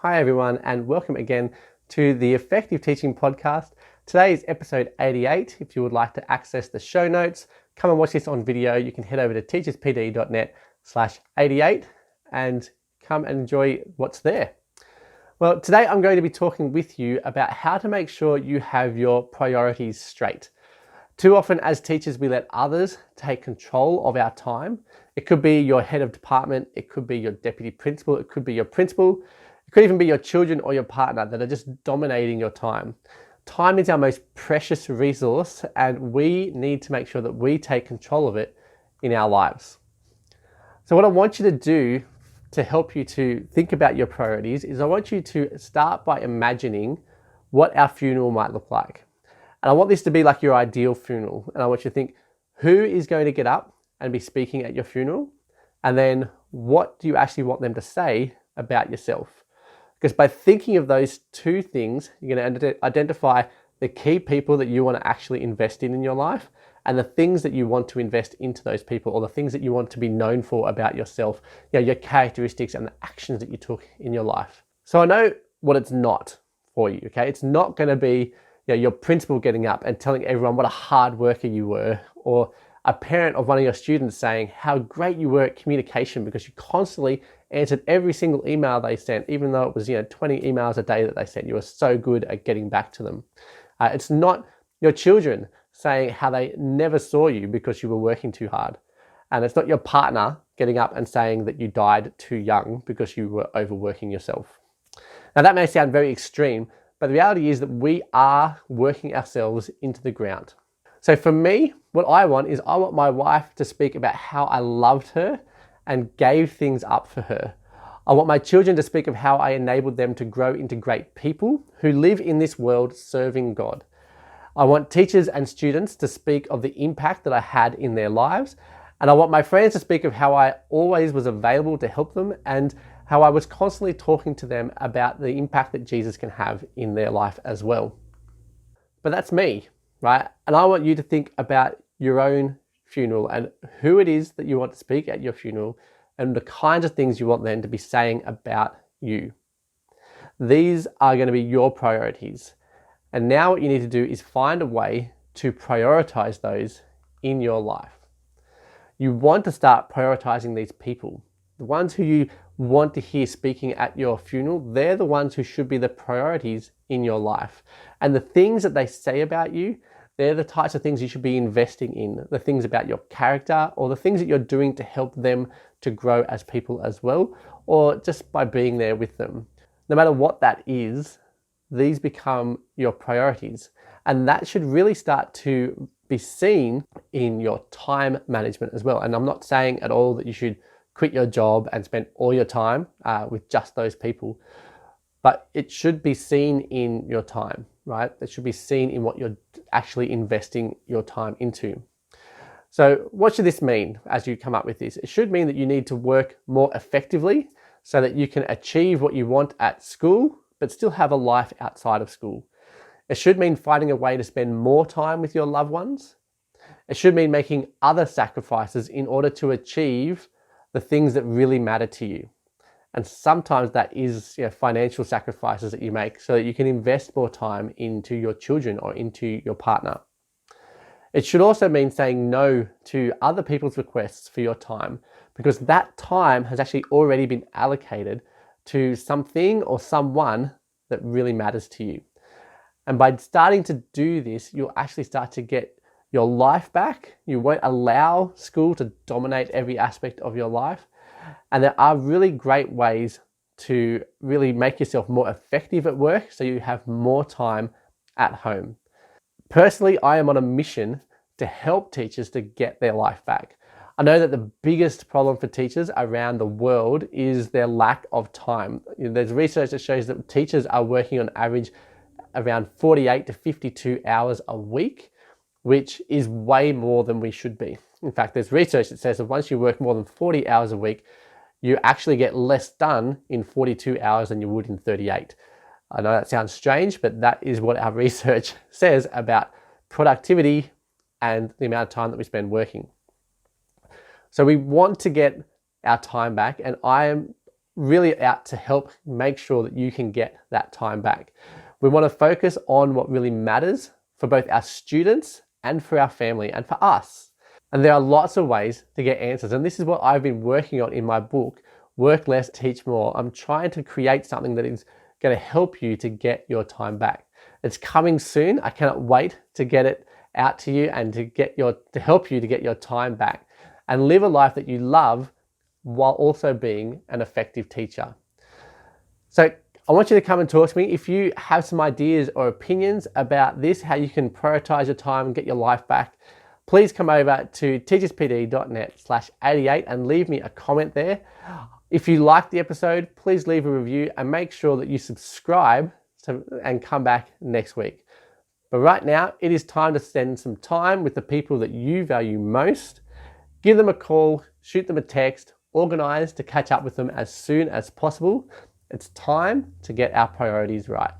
Hi everyone, and welcome again to the Effective Teaching Podcast. Today is episode 88. If you would like to access the show notes, come and watch this on video. You can head over to teacherspd.net/88 and come and enjoy what's there. Well, today I'm going to be talking with you about how to make sure you have your priorities straight. Too often as teachers, we let others take control of our time. It could be your head of department, it could be your deputy principal, it could be your principal, it could even be your children or your partner that are just dominating your time. Time is our most precious resource, and we need to make sure that we take control of it in our lives. So what I want you to do to help you to think about your priorities is I want you to start by imagining what our funeral might look like. And I want this to be like your ideal funeral. And I want you to think, who is going to get up and be speaking at your funeral? And then what do you actually want them to say about yourself? Because by thinking of those two things, you're going to identify the key people that you want to actually invest in your life, and the things that you want to invest into those people, or the things that you want to be known for about yourself, your characteristics and the actions that you took in your life. So I know what it's not for you, okay? It's not going to be your principal getting up and telling everyone what a hard worker you were, or a parent of one of your students saying how great you were at communication because you constantly answered every single email they sent, even though it was 20 emails a day that they sent. You were so good at getting back to them. It's not your children saying how they never saw you because you were working too hard. And it's not your partner getting up and saying that you died too young because you were overworking yourself. Now that may sound very extreme, but the reality is that we are working ourselves into the ground. So for me, what I want is I want my wife to speak about how I loved her and gave things up for her. I want my children to speak of how I enabled them to grow into great people who live in this world serving God. I want teachers and students to speak of the impact that I had in their lives. And I want my friends to speak of how I always was available to help them and how I was constantly talking to them about the impact that Jesus can have in their life as well. But that's me, right? And I want you to think about your own funeral and who it is that you want to speak at your funeral and the kinds of things you want them to be saying about you. These are going to be your priorities. And now what you need to do is find a way to prioritize those in your life. You want to start prioritizing these people. The ones who you want to hear speaking at your funeral, they're the ones who should be the priorities in your life. And the things that they say about you, they're the types of things you should be investing in, the things about your character or the things that you're doing to help them to grow as people as well, or just by being there with them. No matter what that is, these become your priorities. And that should really start to be seen in your time management as well. And I'm not saying at all that you should quit your job and spend all your time with just those people, but it should be seen in your time, right? It should be seen in what you're actually investing your time into. So what should this mean as you come up with this? It should mean that you need to work more effectively so that you can achieve what you want at school, but still have a life outside of school. It should mean finding a way to spend more time with your loved ones. It should mean making other sacrifices in order to achieve the things that really matter to you. And sometimes that is financial sacrifices that you make so that you can invest more time into your children or into your partner. It should also mean saying no to other people's requests for your time, because that time has actually already been allocated to something or someone that really matters to you. And by starting to do this, you'll actually start to get your life back. You won't allow school to dominate every aspect of your life. And there are really great ways to really make yourself more effective at work so you have more time at home. Personally, I am on a mission to help teachers to get their life back. I know that the biggest problem for teachers around the world is their lack of time. There's research that shows that teachers are working on average around 48 to 52 hours a week, which is way more than we should be. In fact, there's research that says that once you work more than 40 hours a week, you actually get less done in 42 hours than you would in 38. I know that sounds strange, but that is what our research says about productivity and the amount of time that we spend working. So we want to get our time back, and I am really out to help make sure that you can get that time back. We want to focus on what really matters for both our students and for our family and for us. And there are lots of ways to get answers. And this is what I've been working on in my book, Work Less, Teach More. I'm trying to create something that is going to help you to get your time back. It's coming soon. I cannot wait to get it out to you and to help you to get your time back and live a life that you love while also being an effective teacher. So I want you to come and talk to me. If you have some ideas or opinions about this, how you can prioritize your time and get your life back, please come over to teacherspd.net/88 and leave me a comment there. If you liked the episode, please leave a review and make sure that you subscribe and come back next week. But right now, it is time to spend some time with the people that you value most. Give them a call, shoot them a text, organize to catch up with them as soon as possible. It's time to get our priorities right.